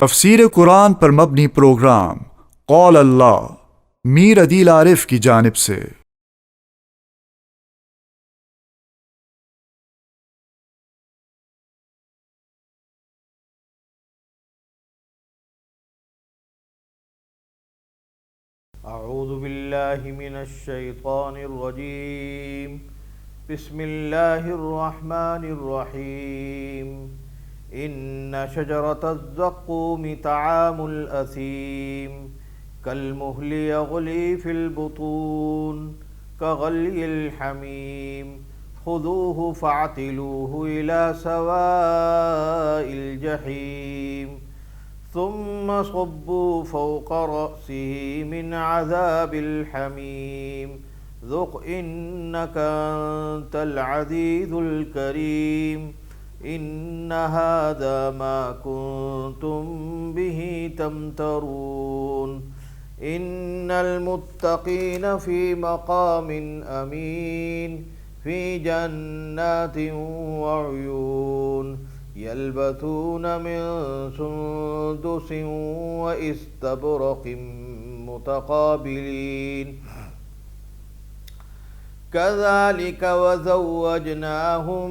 تفسیر قرآن پر مبنی پروگرام قول اللہ میر عدیل عارف کی جانب سے۔ اعوذ باللہ من الشیطان الرجیم، بسم اللہ الرحمن الرحیم۔ ان شجرۃ الزقوم طعام الاثیم کالمہل یغلی فی البطون کغلی الحمیم خذوہ فاعتلوہ الی سواء الجحیم ثم صبوا فوق رأسه من عذاب الحميم ذق إنك أنت العزيز الكريم إن هذا ما كنتم به تمترون إن المتقين في مقام أمين في جنات وعيون يلبثون من سندس واستبرق متقابلين كذلك وزوجناهم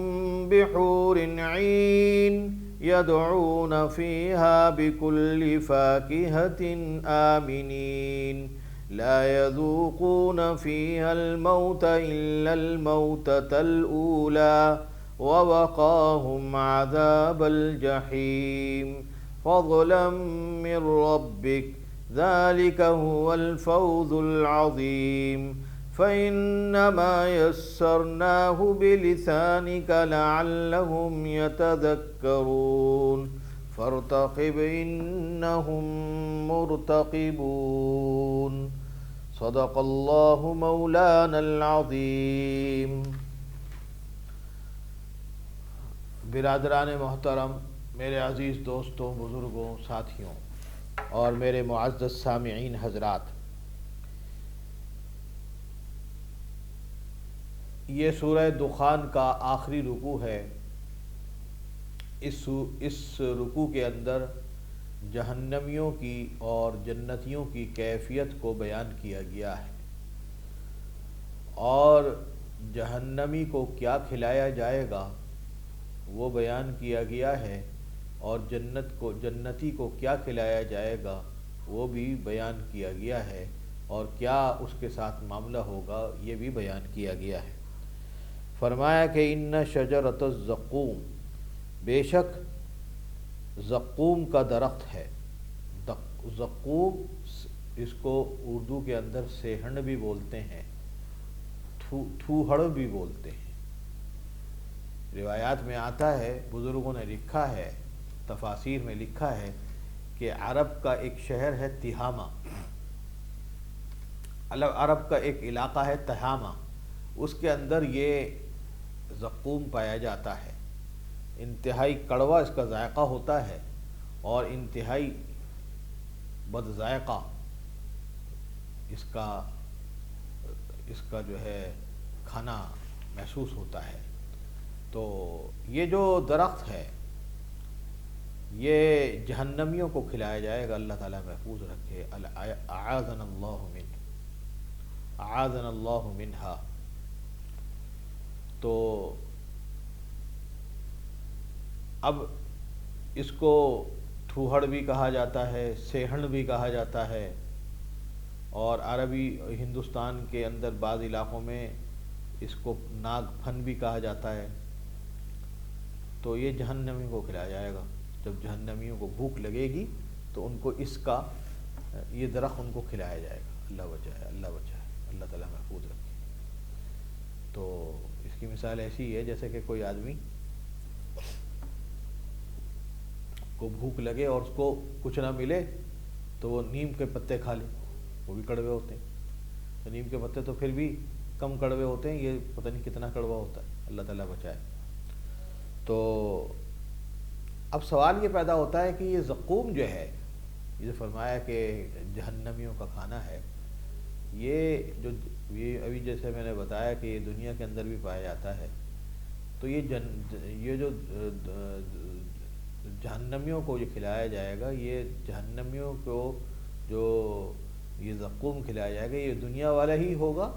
بحور عين يدعون فيها بكل فاكهة آمنين لا يذوقون فيها الموت إلا الموتة الأولى ووقاهم عذاب الجحيم فضلا من ربك ذلك هو الفوز العظيم فإنما يسرناه بلسانك لعلهم يتذكرون فارتقب إنهم مرتقبون صدق الله مولانا العظيم۔ برادران محترم، میرے عزیز دوستوں، بزرگوں، ساتھیوں اور میرے معزز سامعین حضرات، یہ سورہ دخان کا آخری رکوع ہے۔ اس رکوع کے اندر جہنمیوں کی اور جنتیوں کی کیفیت کو بیان کیا گیا ہے، اور جہنمی کو کیا کھلایا جائے گا وہ بیان کیا گیا ہے، اور جنتی کو کیا کھلایا جائے گا وہ بھی بیان کیا گیا ہے، اور کیا اس کے ساتھ معاملہ ہوگا یہ بھی بیان کیا گیا ہے۔ فرمایا کہ ان شجرۃ الزقوم، بے شک زقوم کا درخت ہے۔ زقوم اس کو اردو کے اندر سیہن بھی بولتے ہیں، تھوہڑ بھی بولتے ہیں۔ روایات میں آتا ہے، بزرگوں نے لکھا ہے، تفاسیر میں لکھا ہے کہ عرب کا ایک شہر ہے تہامہ، عرب کا ایک علاقہ ہے تہامہ، اس کے اندر یہ زقوم پایا جاتا ہے۔ انتہائی کڑوا اس کا ذائقہ ہوتا ہے، اور انتہائی بد ذائقہ اس کا جو ہے کھانا محسوس ہوتا ہے۔ تو یہ جو درخت ہے یہ جہنمیوں کو کھلایا جائے گا، اللہ تعالیٰ محفوظ رکھے، اعاذنا اللہ منہا۔ تو اب اس کو تھوہڑ بھی کہا جاتا ہے، سیہن بھی کہا جاتا ہے، اور عربی ہندوستان کے اندر بعض علاقوں میں اس کو ناگ پھن بھی کہا جاتا ہے۔ تو یہ جہنمی کو کھلایا جائے گا۔ جب جہنمیوں کو بھوک لگے گی تو ان کو یہ درخت ان کو کھلایا جائے گا۔ اللہ بچائے، اللہ بچائے، اللہ تعالیٰ محفوظ رکھے۔ تو اس کی مثال ایسی ہے جیسے کہ کوئی آدمی کو بھوک لگے اور اس کو کچھ نہ ملے تو وہ نیم کے پتے کھا لے، وہ بھی کڑوے ہوتے ہیں۔ تو نیم کے پتے تو پھر بھی کم کڑوے ہوتے ہیں، یہ پتہ نہیں کتنا کڑوا ہوتا ہے، اللہ تعالیٰ بچائے۔ تو اب سوال یہ پیدا ہوتا ہے کہ یہ زقوم جو ہے، یہ فرمایا کہ جہنمیوں کا کھانا ہے، یہ ابھی جیسے میں نے بتایا کہ یہ دنیا کے اندر بھی پایا جاتا ہے، تو یہ جو جہنمیوں کو جو کھلایا جائے گا، یہ جہنمیوں کو جو یہ زقوم کھلایا جائے گا، یہ دنیا والا ہی ہوگا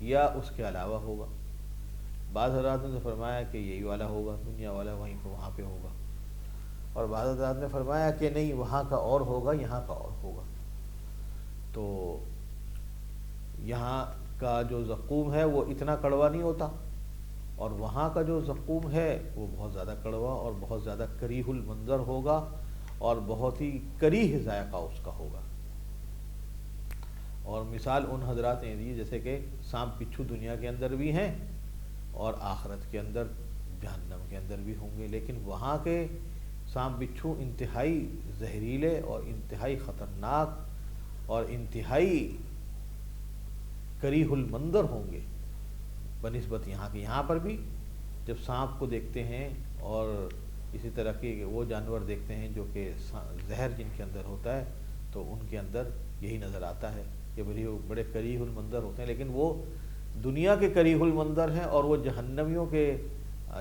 یا اس کے علاوہ ہوگا؟ بعض حضرات نے فرمایا کہ یہی والا ہوگا، دنیا والا وہیں پہ وہاں پہ ہوگا، اور بعض حضرات نے فرمایا کہ نہیں، وہاں کا اور ہوگا، یہاں کا اور ہوگا۔ تو یہاں کا جو زقوم ہے وہ اتنا کڑوا نہیں ہوتا، اور وہاں کا جو زقوم ہے وہ بہت زیادہ کڑوا اور بہت زیادہ کریہ المنظر ہوگا، اور بہت ہی کریہ ذائقہ اس کا ہوگا۔ اور مثال ان حضرات نے دی جیسے کہ سانپ بچھو دنیا کے اندر بھی ہیں اور آخرت کے اندر جہنم کے اندر بھی ہوں گے، لیکن وہاں کے سانپ بچھو انتہائی زہریلے اور انتہائی خطرناک اور انتہائی کریہ المنظر ہوں گے بنسبت یہاں کے۔ یہاں پر بھی جب سانپ کو دیکھتے ہیں اور اسی طرح کے وہ جانور دیکھتے ہیں جو کہ زہر جن کے اندر ہوتا ہے، تو ان کے اندر یہی نظر آتا ہے کہ بڑے کریہ المنظر ہوتے ہیں، لیکن وہ دنیا کے کریہ المنظر ہیں، اور وہ جہنمیوں کے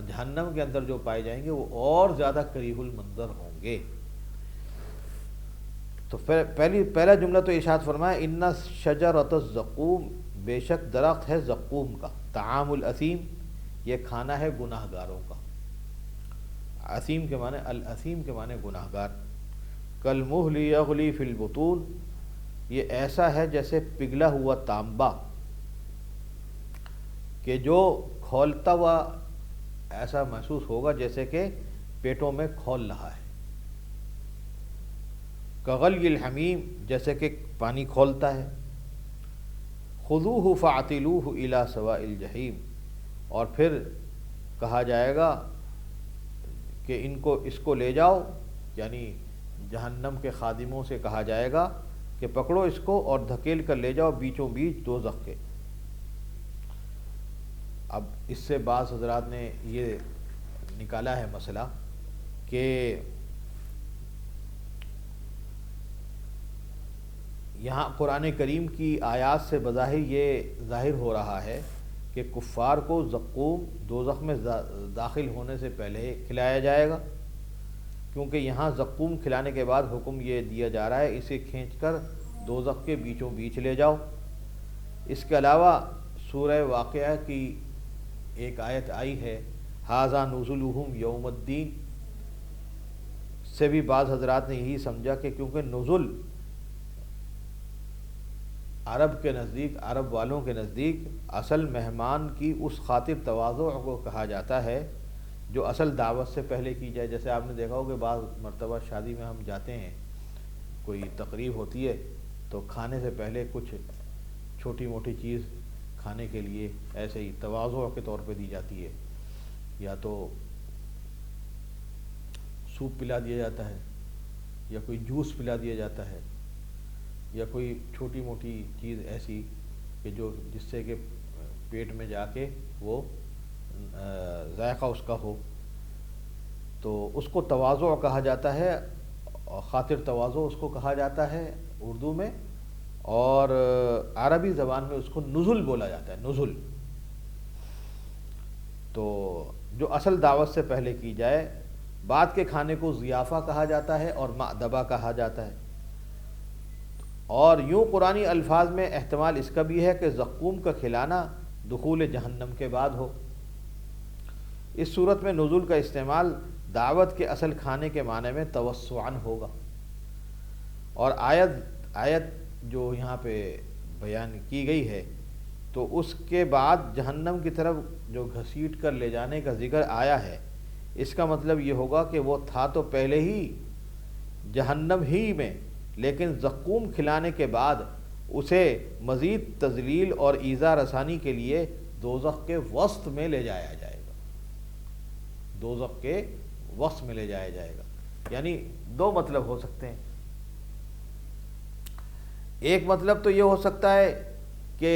جہنم کے اندر جو پائے جائیں گے وہ اور زیادہ کریہ المنظر ہوں گے۔ تو پہلا جملہ تو ارشاد فرمایا ان شجرۃ الزقوم، بے شک درخت ہے زقوم کا، طعام الاثیم، یہ کھانا ہے گناہ گاروں کا۔ اثیم کے معنی الاثیم کے معنی گناہ گار۔ کالمہل یغلی فی البطون، یہ ایسا ہے جیسے پگھلا ہوا تانبا کہ جو کھولتا ہوا ایسا محسوس ہوگا جیسے کہ پیٹوں میں کھول رہا ہے۔ کغلی الحمیم، جیسے کہ پانی کھولتا ہے۔ خذوہ فاعتلوہ الی سواء الجحیم، اور پھر کہا جائے گا کہ اس کو لے جاؤ، یعنی جہنم کے خادموں سے کہا جائے گا کہ پکڑو اس کو اور دھکیل کر لے جاؤ بیچوں بیچ دوزخ کے۔ اب اس سے بعض حضرات نے یہ نکالا ہے مسئلہ کہ یہاں قرآن کریم کی آیات سے بظاہر یہ ظاہر ہو رہا ہے کہ کفار کو زقوم دوزخ میں داخل ہونے سے پہلے کھلایا جائے گا، کیونکہ یہاں زقوم کھلانے کے بعد حکم یہ دیا جا رہا ہے اسے کھینچ کر دوزخ کے بیچوں بیچ لے جاؤ۔ اس کے علاوہ سورہ واقعہ کی ایک آیت آئی ہے ھذا نزلہم یوم الدین، سے بھی بعض حضرات نے یہی سمجھا کہ کیونکہ نزل عرب کے نزدیک، عرب والوں کے نزدیک اصل مہمان کی اس خاطر تواضع کو کہا جاتا ہے جو اصل دعوت سے پہلے کی جائے۔ جیسے آپ نے دیکھا ہو کہ بعض مرتبہ شادی میں ہم جاتے ہیں، کوئی تقریب ہوتی ہے تو کھانے سے پہلے کچھ چھوٹی موٹی چیز کھانے کے لیے ایسے ہی تواضع کے طور پہ دی جاتی ہے، یا تو سوپ پلا دیا جاتا ہے، یا کوئی جوس پلا دیا جاتا ہے، یا کوئی چھوٹی موٹی چیز ایسی کہ جس سے کہ پیٹ میں جا کے وہ ذائقہ اس کا ہو، تو اس کو تواضع کہا جاتا ہے، اور خاطر تواضع اس کو کہا جاتا ہے اردو میں، اور عربی زبان میں اس کو نزل بولا جاتا ہے، نزل۔ تو جو اصل دعوت سے پہلے کی جائے، بعد کے کھانے کو ضیافہ کہا جاتا ہے اور مأدبہ کہا جاتا ہے۔ اور یوں قرآنی الفاظ میں احتمال اس کا بھی ہے کہ زقوم کا کھلانا دخول جہنم کے بعد ہو۔ اس صورت میں نزول کا استعمال دعوت کے اصل کھانے کے معنی میں توسعاً ہوگا، اور آیت جو یہاں پہ بیان کی گئی ہے تو اس کے بعد جہنم کی طرف جو گھسیٹ کر لے جانے کا ذکر آیا ہے، اس کا مطلب یہ ہوگا کہ وہ تھا تو پہلے ہی جہنم ہی میں، لیکن زقوم کھلانے کے بعد اسے مزید تذلیل اور ایذا رسانی کے لیے دوزخ کے وسط میں لے جایا جائے گا، دوزخ کے وسط میں لے جایا جائے گا۔ یعنی دو مطلب ہو سکتے ہیں۔ ایک مطلب تو یہ ہو سکتا ہے کہ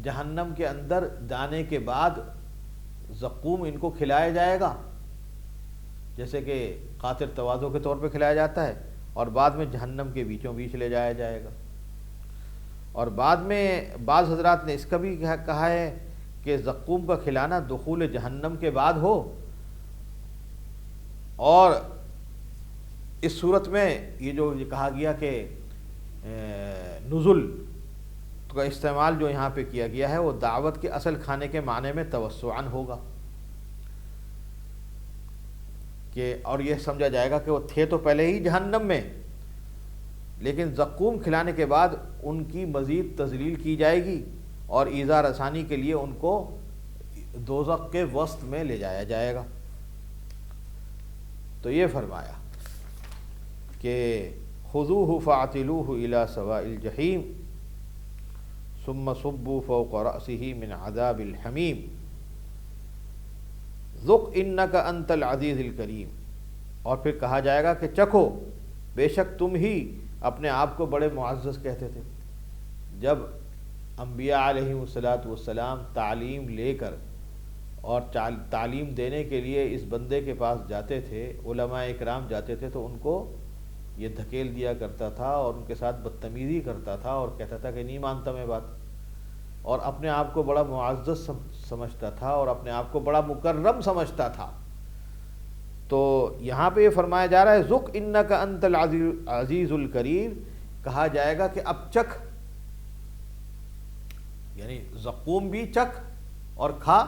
جہنم کے اندر جانے کے بعد زقوم ان کو کھلایا جائے گا، جیسے کہ خاطر تواضع کے طور پہ کھلایا جاتا ہے، اور بعد میں جہنم کے بیچوں بیچ لے جایا جائے گا۔ اور بعد میں بعض حضرات نے اس کا بھی کہا ہے کہ زقوم کا کھلانا دخول جہنم کے بعد ہو، اور اس صورت میں یہ جو کہا گیا کہ نزل کا استعمال جو یہاں پہ کیا گیا ہے وہ دعوت کے اصل کھانے کے معنی میں توسعاً ہوگا، کہ اور یہ سمجھا جائے گا کہ وہ تھے تو پہلے ہی جہنم میں، لیکن زقوم کھلانے کے بعد ان کی مزید تذلیل کی جائے گی اور ایذا رسانی کے لیے ان کو دوزخ کے وسط میں لے جایا جائے گا۔ تو یہ فرمایا کہ خذوہ فاعتلوہ الی سواء الجحیم ثم صبوا فوق رأسہ من عذاب الحمیم ذق انک انت العزیز الکریم۔ اور پھر کہا جائے گا کہ چکھو، بے شک تم ہی اپنے آپ کو بڑے معزز کہتے تھے۔ جب انبیاء علیہم والسلام تعلیم لے کر اور تعلیم دینے کے لیے اس بندے کے پاس جاتے تھے، علماء اکرام جاتے تھے، تو ان کو یہ دھکیل دیا کرتا تھا اور ان کے ساتھ بدتمیزی کرتا تھا اور کہتا تھا کہ نہیں مانتا میں بات، اور اپنے آپ کو بڑا معزز سمجھتا تھا اور اپنے آپ کو بڑا مکرم سمجھتا تھا۔ تو یہاں پہ یہ فرمایا جا رہا ہے ذق انک انت العزیز الکریم، کہا جائے گا کہ اب چکھ، یعنی زقوم بھی چکھ اور کھا،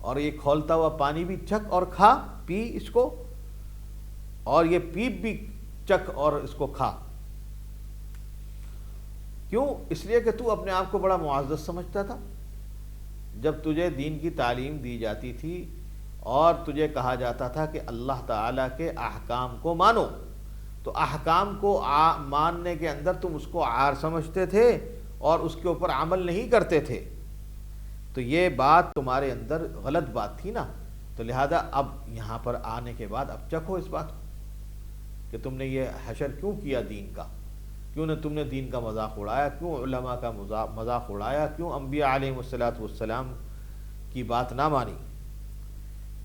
اور یہ کھولتا ہوا پانی بھی چکھ اور کھا، پی اس کو، اور یہ پیپ بھی چکھ اور اس کو کھا۔ کیوں؟ اس لیے کہ تو اپنے آپ کو بڑا معزز سمجھتا تھا۔ جب تجھے دین کی تعلیم دی جاتی تھی اور تجھے کہا جاتا تھا کہ اللہ تعالیٰ کے احکام کو مانو، تو احکام کو ماننے کے اندر تم اس کو عار سمجھتے تھے اور اس کے اوپر عمل نہیں کرتے تھے، تو یہ بات تمہارے اندر غلط بات تھی نا۔ تو لہذا اب یہاں پر آنے کے بعد اب چکھو اس بات کو کہ تم نے یہ حشر کیوں کیا دین کا، کیوں نہ تم نے دین کا مذاق اڑایا، کیوں علماء کا مذاق اڑایا، کیوں انبیاء علیہم والسلام کی بات نہ مانی۔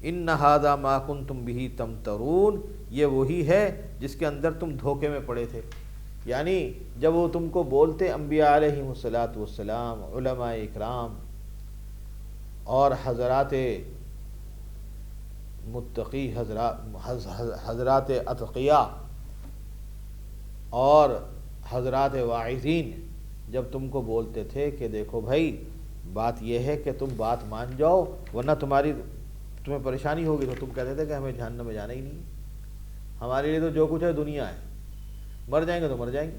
ان ھذا ما کنتم بہ تمترون، یہ وہی ہے جس کے اندر تم دھوکے میں پڑے تھے۔ یعنی جب وہ تم کو بولتے انبیاء علیہم والسلام، علماء اکرام اور حضرات متقی، حضرات اتقیاء اور حضرات واعظین، جب تم کو بولتے تھے کہ دیکھو بھائی بات یہ ہے کہ تم بات مان جاؤ ورنہ تمہیں پریشانی ہوگی، تو تم کہتے تھے کہ ہمیں جہنم میں جانا ہی نہیں، ہمارے لیے تو جو کچھ ہے دنیا ہے، مر جائیں گے تو مر جائیں گے،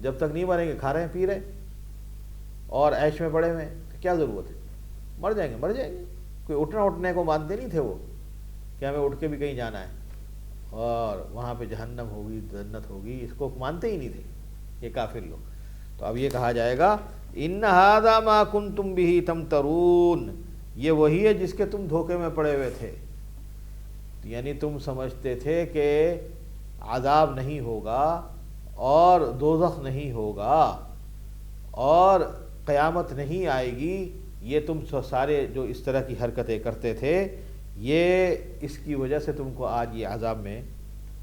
جب تک نہیں مریں گے کھا رہے ہیں پی رہے ہیں اور عیش میں پڑے ہوئے ہیں، تو کیا ضرورت ہے، مر جائیں گے۔ کوئی اٹھنے کو مانتے نہیں تھے وہ کہ ہمیں اٹھ کے بھی کہیں جانا ہے اور وہاں پہ جہنم ہوگی جنت ہوگی، اس کو مانتے ہی نہیں تھے یہ کافر لوگ۔ تو اب یہ کہا جائے گا ان ھذا ما کنتم بہ تمترون، یہ وہی ہے جس کے تم دھوکے میں پڑے ہوئے تھے، یعنی تم سمجھتے تھے کہ عذاب نہیں ہوگا اور دوزخ نہیں ہوگا اور قیامت نہیں آئے گی، یہ تم سارے جو اس طرح کی حرکتیں کرتے تھے، یہ اس کی وجہ سے تم کو آج یہ عذاب میں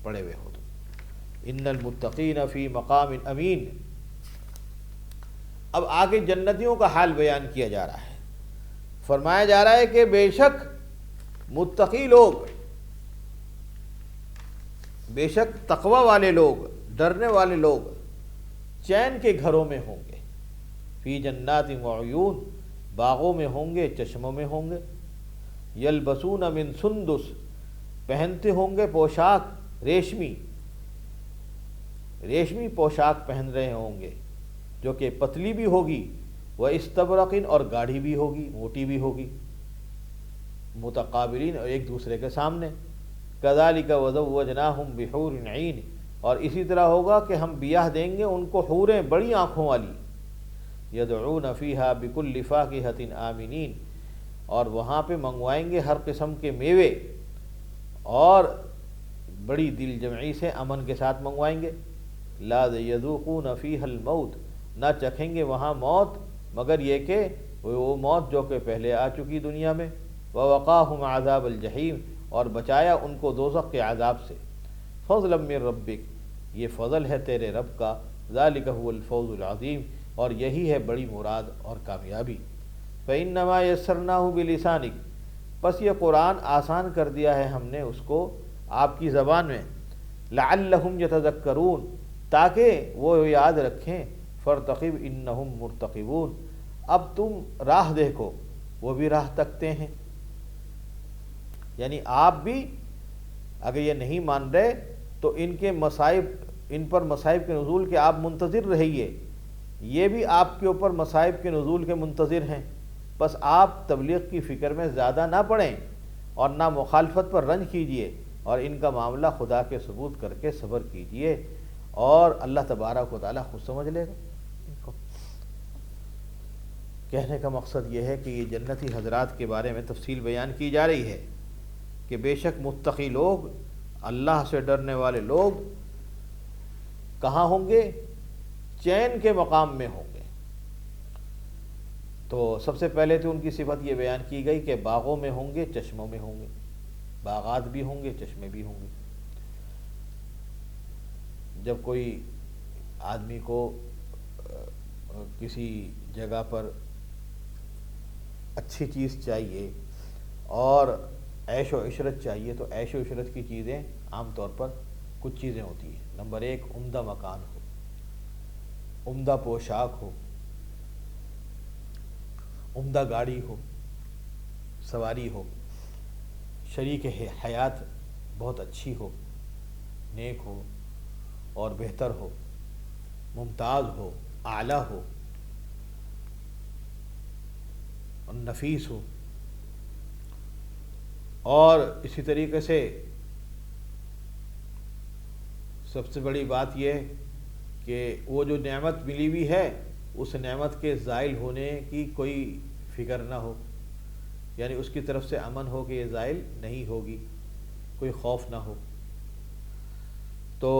پڑے ہوئے ہو۔ ان المتقین فی مقام امین۔ اب آگے جنتیوں کا حال بیان کیا جا رہا ہے، فرمایا جا رہا ہے کہ بے شک متقی لوگ، بے شک تقوی والے لوگ، ڈرنے والے لوگ چین کے گھروں میں ہوں گے، فی جنات وعیون، باغوں میں ہوں گے، چشموں میں ہوں گے، یلبسون من سندس، پہنتے ہوں گے پوشاک ریشمی پوشاک پہن رہے ہوں گے جو کہ پتلی بھی ہوگی، وہ استبرقن، اور گاڑھی بھی ہوگی، موٹی بھی ہوگی، متقابلین، اور ایک دوسرے کے سامنے، کذالک وزوجناہم بحور عین، اور اسی طرح ہوگا کہ ہم بیاہ دیں گے ان کو حوریں بڑی آنکھوں والی، یدعون فیہا بکل فاکہۃ آمنین، اور وہاں پہ منگوائیں گے ہر قسم کے میوے اور بڑی دل جمعی سے امن کے ساتھ منگوائیں گے، لا یذوقون فیہا الموت، نہ چکھیں گے وہاں موت مگر یہ کہ وہ موت جو کہ پہلے آ چکی دنیا میں، ووقاہم عذاب الجحیم، اور بچایا ان کو دوزخ کے عذاب سے، فضلا من ربک، یہ فضل ہے تیرے رب کا، ذالک هو الفوز العظیم، اور یہی ہے بڑی مراد اور کامیابی۔ فإنما یسرناہ بلسانک، پس یہ قرآن آسان کر دیا ہے ہم نے اس کو آپ کی زبان میں، لعلہم یتذکرون، تاکہ وہ یاد رکھیں، فارتقب انہم مرتقبون، اب تم راہ دیکھو، وہ بھی راہ تکتے ہیں۔ یعنی آپ بھی اگر یہ نہیں مان رہے تو ان کے مصائب، ان پر مصائب کے نزول کے آپ منتظر رہیے، یہ بھی آپ کے اوپر مصائب کے نزول کے منتظر ہیں، بس آپ تبلیغ کی فکر میں زیادہ نہ پڑیں اور نہ مخالفت پر رنج کیجئے، اور ان کا معاملہ خدا کے ثبوت کر کے صبر کیجئے، اور اللہ تبارک و تعالیٰ خود سمجھ لے گا۔ کہنے کا مقصد یہ ہے کہ یہ جنتی حضرات کے بارے میں تفصیل بیان کی جا رہی ہے کہ بے شک متقی لوگ، اللہ سے ڈرنے والے لوگ کہاں ہوں گے؟ چین کے مقام میں ہوں گے۔ تو سب سے پہلے تو ان کی صفت یہ بیان کی گئی کہ باغوں میں ہوں گے، چشموں میں ہوں گے، باغات بھی ہوں گے، چشمے بھی ہوں گے۔ جب کوئی آدمی کو کسی جگہ پر اچھی چیز چاہیے اور عیش و عشرت چاہیے، تو عیش و عشرت کی چیزیں عام طور پر کچھ چیزیں ہوتی ہیں۔ نمبر ایک، عمدہ مکان ہو، عمدہ پوشاک ہو، عمدہ گاڑی ہو، سواری ہو، شریک حیات بہت اچھی ہو، نیک ہو اور بہتر ہو، ممتاز ہو، اعلیٰ ہو اور نفیس ہو۔ اور اسی طریقے سے سب سے بڑی بات یہ کہ وہ جو نعمت ملی ہوئی ہے اس نعمت کے زائل ہونے کی کوئی فکر نہ ہو، یعنی اس کی طرف سے امن ہو کہ یہ زائل نہیں ہوگی، کوئی خوف نہ ہو۔ تو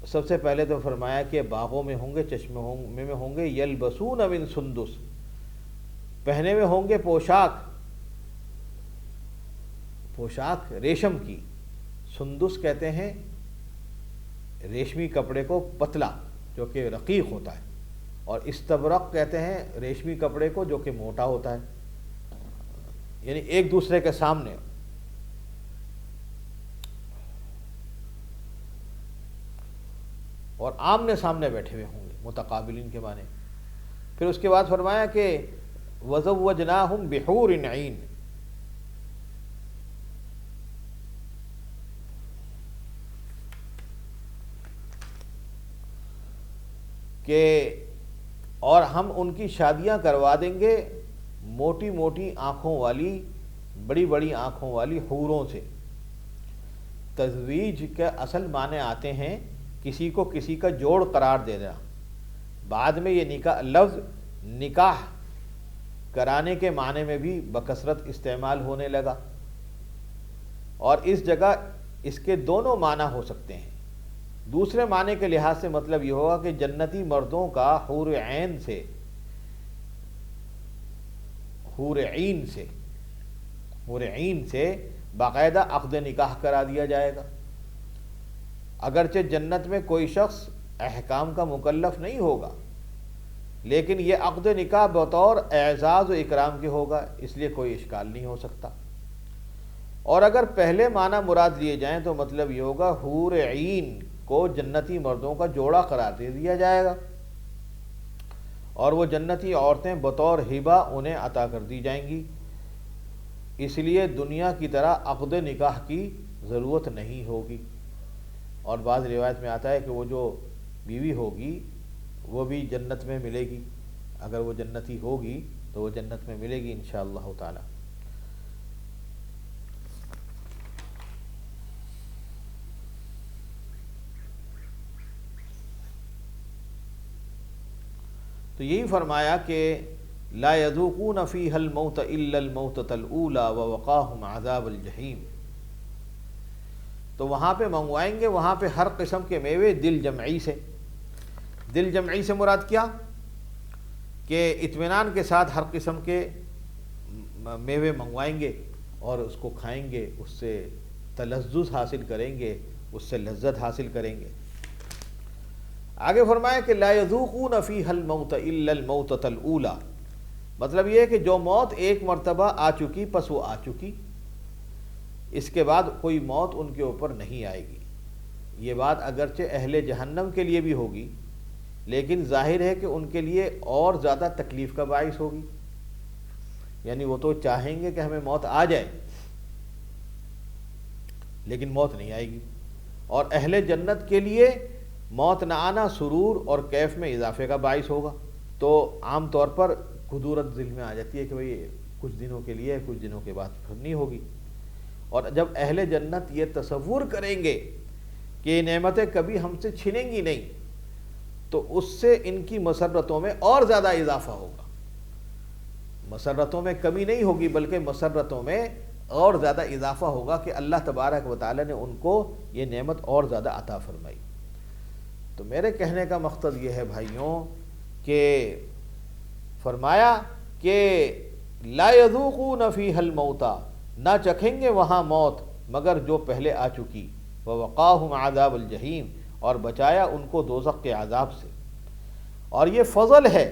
سب سے پہلے تو فرمایا کہ باغوں میں ہوں گے، چشموں میں ہوں گے، یلبسون من سندس، پہنے میں ہوں گے پوشاک ریشم کی۔ سندس کہتے ہیں ریشمی کپڑے کو پتلا جو کہ رقیق ہوتا ہے، اور استبرق کہتے ہیں ریشمی کپڑے کو جو کہ موٹا ہوتا ہے، یعنی ایک دوسرے کے سامنے۔ اور آمنے سامنے بیٹھے ہوئے ہوں گے، متقابلین کے معنی۔ پھر اس کے بعد فرمایا کہ وَزَوَّجْنَاهُمْ بِحُورٍ عِينٍ، کہ اور ہم ان کی شادیاں کروا دیں گے موٹی موٹی آنکھوں والی، بڑی بڑی آنکھوں والی حوروں سے۔ تزویج کے اصل معنی آتے ہیں کسی کو کسی کا جوڑ قرار دے دینا، بعد میں یہ لفظ نکاح کرانے کے معنی میں بھی بکثرت استعمال ہونے لگا، اور اس جگہ اس کے دونوں معنی ہو سکتے ہیں۔ دوسرے معنی کے لحاظ سے مطلب یہ ہوگا کہ جنتی مردوں کا حور عین سے باقاعدہ عقد نکاح کرا دیا جائے گا۔ اگرچہ جنت میں کوئی شخص احکام کا مکلف نہیں ہوگا، لیکن یہ عقد نکاح بطور اعزاز و اکرام کے ہوگا، اس لیے کوئی اشکال نہیں ہو سکتا۔ اور اگر پہلے معنی مراد لیے جائیں تو مطلب یہ ہوگا حور عین کو جنتی مردوں کا جوڑا قرار دے دیا جائے گا، اور وہ جنتی عورتیں بطور ہبہ انہیں عطا کر دی جائیں گی، اس لیے دنیا کی طرح عقد نکاح کی ضرورت نہیں ہوگی۔ اور بعض روایت میں آتا ہے کہ وہ جو بیوی ہوگی وہ بھی جنت میں ملے گی، اگر وہ جنتی ہوگی تو وہ جنت میں ملے گی انشاءاللہ تعالی۔ تو یہی فرمایا کہ لا یذوقون فیہا الموت الا الموتۃ الاولی ووقاہم عذاب الجحیم، تو وہاں پہ منگوائیں گے، وہاں پہ ہر قسم کے میوے دل جمعی سے۔ دل جمعی سے مراد کیا؟ کہ اطمینان کے ساتھ ہر قسم کے میوے منگوائیں گے اور اس کو کھائیں گے، اس سے تلذذ حاصل کریں گے، اس سے لذت حاصل کریں گے۔ آگے فرمایا کہ لا یذوقون فیہا الموت الا الموتۃ الاولی، مطلب یہ ہے کہ جو موت ایک مرتبہ آ چکی پس وہ آ چکی، اس کے بعد کوئی موت ان کے اوپر نہیں آئے گی۔ یہ بات اگرچہ اہل جہنم کے لیے بھی ہوگی، لیکن ظاہر ہے کہ ان کے لیے اور زیادہ تکلیف کا باعث ہوگی۔ یعنی وہ تو چاہیں گے کہ ہمیں موت آ جائے، لیکن موت نہیں آئے گی۔ اور اہل جنت کے لیے موت نہ آنا سرور اور کیف میں اضافے کا باعث ہوگا۔ تو عام طور پر کدورت دل میں آ جاتی ہے کہ بھئی کچھ دنوں کے لیے، کچھ دنوں کے بعد پھر نہیں ہوگی۔ اور جب اہل جنت یہ تصور کریں گے کہ یہ نعمتیں کبھی ہم سے چھنیں گی نہیں، تو اس سے ان کی مسرتوں میں اور زیادہ اضافہ ہوگا۔ مسرتوں میں کمی نہیں ہوگی، بلکہ مسرتوں میں اور زیادہ اضافہ ہوگا کہ اللہ تبارک و تعالی نے ان کو یہ نعمت اور زیادہ عطا فرمائی۔ تو میرے کہنے کا مقصد یہ ہے بھائیوں کہ فرمایا کہ لا یذوقون فیہا الموت، نہ چکھیں گے وہاں موت مگر جو پہلے آ چکی، ووقاہم عذاب الجحیم، اور بچایا ان کو دوزخ کے عذاب سے۔ اور یہ فضل ہے،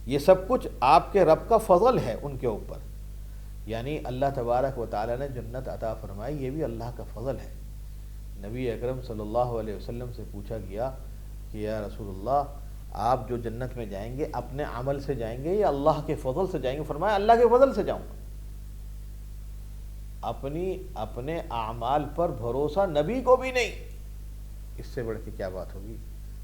یہ سب کچھ آپ کے رب کا فضل ہے ان کے اوپر۔ یعنی اللہ تبارک و تعالی نے جنت عطا فرمائی، یہ بھی اللہ کا فضل ہے۔ نبی اکرم صلی اللہ علیہ وسلم سے پوچھا گیا کہ یا رسول اللہ، آپ جو جنت میں جائیں گے اپنے عمل سے جائیں گے یا اللہ کے فضل سے جائیں گے؟ فرمایا اللہ کے فضل سے جاؤں گا۔ اپنے اعمال پر بھروسہ نبی کو بھی نہیں، اس سے بڑھ کے کیا بات ہوگی؟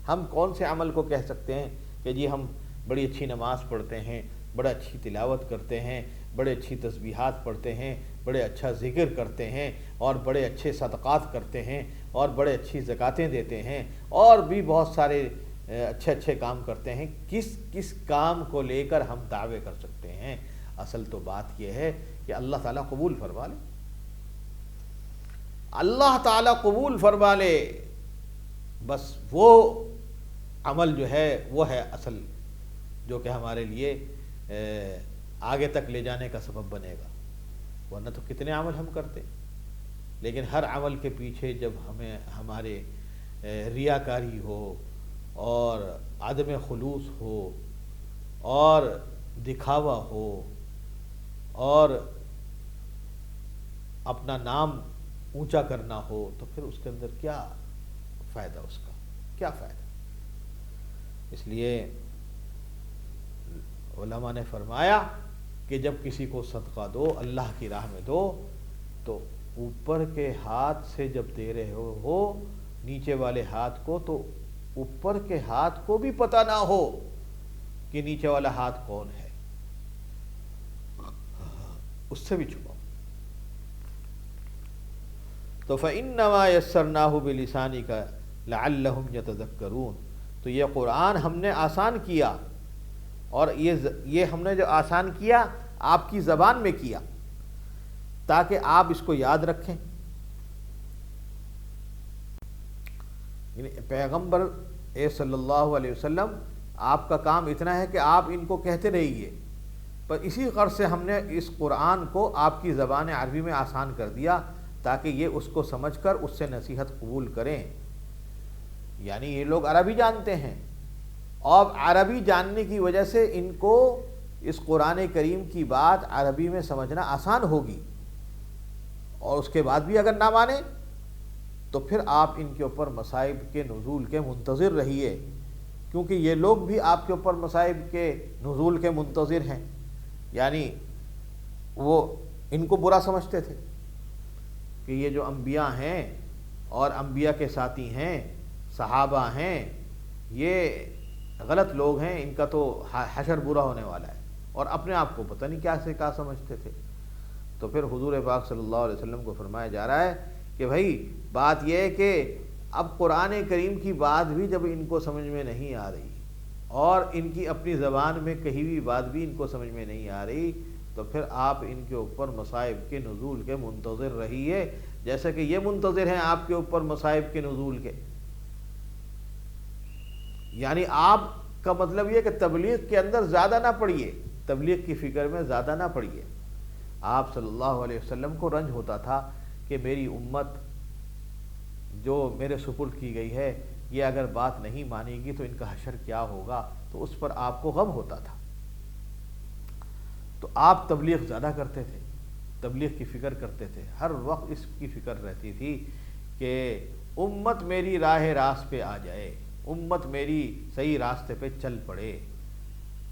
ہم کون سے عمل کو کہہ سکتے ہیں کہ جی ہم بڑی اچھی نماز پڑھتے ہیں، بڑا اچھی تلاوت کرتے ہیں، بڑے اچھی تسبیحات پڑھتے ہیں، بڑے اچھا ذکر کرتے ہیں، اور بڑے اچھے صدقات کرتے ہیں، اور بڑے اچھی زکاتیں دیتے ہیں، اور بھی بہت سارے اچھے کام کرتے ہیں۔ کس کام کو لے کر ہم دعوے کر سکتے ہیں؟ اصل تو بات یہ ہے کہ اللہ تعالیٰ قبول فرما لے، اللہ تعالیٰ قبول فرما لے، بس وہ عمل جو ہے وہ ہے اصل جو کہ ہمارے لیے آگے تک لے جانے کا سبب بنے گا۔ ورنہ تو کتنے عمل ہم کرتے، لیکن ہر عمل کے پیچھے جب ہمارے ریاکاری ہو اور عدم خلوص ہو اور دکھاوا ہو اور اپنا نام اونچا کرنا ہو، تو پھر اس کے اندر کیا فائدہ؟ اس کا کیا فائدہ؟ اس لیے علماء نے فرمایا کہ جب کسی کو صدقہ دو، اللہ کی راہ میں دو، تو اوپر کے ہاتھ سے جب دے رہے ہو نیچے والے ہاتھ کو، تو اوپر کے ہاتھ کو بھی پتہ نہ ہو کہ نیچے والا ہاتھ کون ہے، اس سے بھی چھپاؤ۔ تو فَإِنَّمَا يَسَّرْنَاهُ بِلِسَانِكَ لَعَلَّهُمْ يَتَذَكَّرُونَ، تو یہ قرآن ہم نے آسان کیا، اور یہ ہم نے جو آسان کیا آپ کی زبان میں کیا تاکہ آپ اس کو یاد رکھیں۔ یعنی پیغمبر صلی اللہ علیہ وسلم، آپ کا کام اتنا ہے کہ آپ ان کو کہتے رہیے، پر اسی غرض سے ہم نے اس قرآن کو آپ کی زبان عربی میں آسان کر دیا تاکہ یہ اس کو سمجھ کر اس سے نصیحت قبول کریں۔ یعنی یہ لوگ عربی جانتے ہیں، اور عربی جاننے کی وجہ سے ان کو اس قرآن کریم کی بات عربی میں سمجھنا آسان ہوگی، اور اس کے بعد بھی اگر نہ مانیں تو پھر آپ ان کے اوپر مصائب کے نزول کے منتظر رہیے، کیونکہ یہ لوگ بھی آپ کے اوپر مصائب کے نزول کے منتظر ہیں۔ یعنی وہ ان کو برا سمجھتے تھے کہ یہ جو انبیاء ہیں اور انبیاء کے ساتھی ہیں، صحابہ ہیں، یہ غلط لوگ ہیں، ان کا تو حشر برا ہونے والا ہے، اور اپنے آپ کو پتہ نہیں کیا سے کیا سمجھتے تھے۔ تو پھر حضور پاک صلی اللہ علیہ وسلم کو فرمایا جا رہا ہے کہ بھائی بات یہ ہے کہ اب قرآن کریم کی بات بھی جب ان کو سمجھ میں نہیں آ رہی، اور ان کی اپنی زبان میں کہی ہوئی بات بھی ان کو سمجھ میں نہیں آ رہی، تو پھر آپ ان کے اوپر مصائب کے نزول کے منتظر رہیے، جیسا کہ یہ منتظر ہیں آپ کے اوپر مصائب کے نزول کے۔ یعنی آپ کا مطلب یہ کہ تبلیغ کے اندر زیادہ نہ پڑیے، تبلیغ کی فکر میں زیادہ نہ پڑیے۔ آپ صلی اللہ علیہ وسلم کو رنج ہوتا تھا کہ میری امت جو میرے سپرد کی گئی ہے، یہ اگر بات نہیں مانے گی تو ان کا حشر کیا ہوگا، تو اس پر آپ کو غم ہوتا تھا۔ تو آپ تبلیغ زیادہ کرتے تھے، تبلیغ کی فکر کرتے تھے، ہر وقت اس کی فکر رہتی تھی کہ امت میری راہ راست پہ آ جائے، امت میری صحیح راستے پہ چل پڑے۔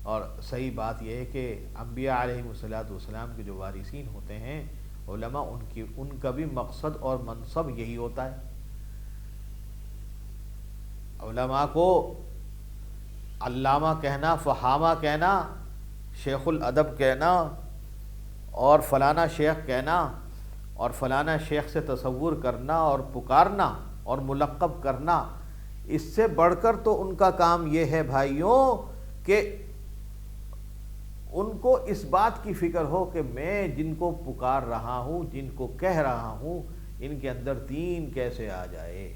اور صحیح بات یہ ہے کہ انبیاء علیہم السلام کے جو وارثین ہوتے ہیں علماء، ان کا بھی مقصد اور منصب یہی ہوتا ہے۔ علماء کو علامہ کہنا، فہامہ کہنا، شیخ الادب کہنا، اور فلانا شیخ کہنا، اور فلانا شیخ سے تصور کرنا اور پکارنا اور ملقب کرنا، اس سے بڑھ کر تو ان کا کام یہ ہے بھائیوں کہ ان کو اس بات کی فکر ہو کہ میں جن کو پکار رہا ہوں، جن کو کہہ رہا ہوں، ان کے اندر دین کیسے آ جائے۔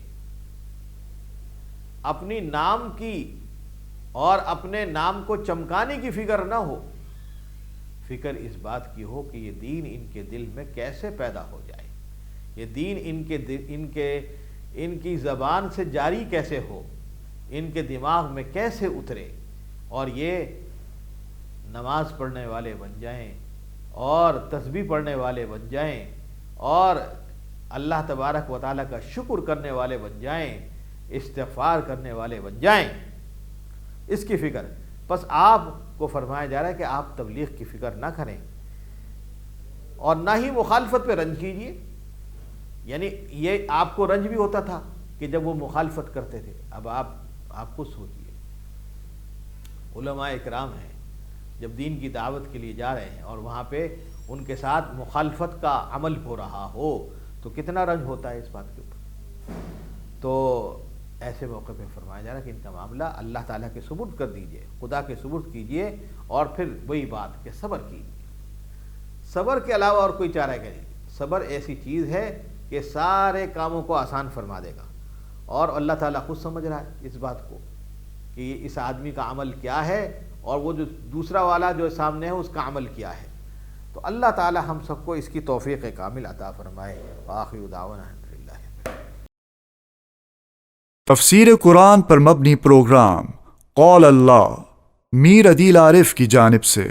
اپنی نام کی اور اپنے نام کو چمکانے کی فکر نہ ہو، فکر اس بات کی ہو کہ یہ دین ان کے دل میں کیسے پیدا ہو جائے، یہ دین ان کی زبان سے جاری کیسے ہو، ان کے دماغ میں کیسے اترے، اور یہ نماز پڑھنے والے بن جائیں اور تسبیح پڑھنے والے بن جائیں اور اللہ تبارک و تعالیٰ کا شکر کرنے والے بن جائیں، استغفار کرنے والے بن جائیں، اس کی فکر۔ بس آپ کو فرمایا جا رہا ہے کہ آپ تبلیغ کی فکر نہ کریں اور نہ ہی مخالفت پہ رنج کیجیے۔ یعنی یہ آپ کو رنج بھی ہوتا تھا کہ جب وہ مخالفت کرتے تھے، اب آپ خود سوچیے، علماء اکرام ہیں، جب دین کی دعوت کے لیے جا رہے ہیں اور وہاں پہ ان کے ساتھ مخالفت کا عمل ہو رہا ہو تو کتنا رنج ہوتا ہے اس بات کے اوپر۔ تو ایسے موقع پہ فرمایا جا رہا ہے کہ ان کا معاملہ اللہ تعالیٰ کے سپرد کر دیجئے، خدا کے سپرد کیجئے، اور پھر وہی بات کہ صبر کیجئے۔ صبر کے علاوہ اور کوئی چارہ نہیں۔ صبر ایسی چیز ہے کہ سارے کاموں کو آسان فرما دے گا، اور اللہ تعالیٰ خود سمجھ رہا ہے اس بات کو کہ اس آدمی کا عمل کیا ہے اور وہ جو دوسرا والا جو سامنے ہے اس کا عمل کیا ہے۔ تو اللہ تعالیٰ ہم سب کو اس کی توفیق کامل عطا فرمائے۔ وآخر دعوانا الحمدللہ۔ تفسیر قرآن پر مبنی پروگرام قول اللہ میر عدیل عارف کی جانب سے